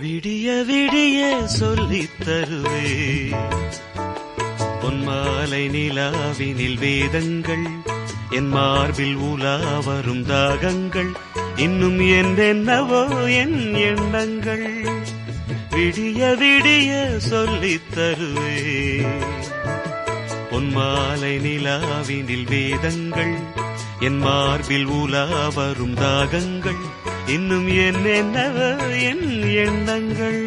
விடிய விடிய சொல்லித் தருவே பொன்மாலை நிலாவினில் வேதங்கள் என் மார்பில் உலா வரும் தாகங்கள் இன்னும் என்னென்னவோ என் எண்ணங்கள் விடிய விடிய சொல்லித் தருவே பொன்மாலை நிலாவினில் வேதங்கள் என் மார்பில் உலா வரும் தாகங்கள் இன்னும் என்னென்னவோ என் எண்ணங்கள்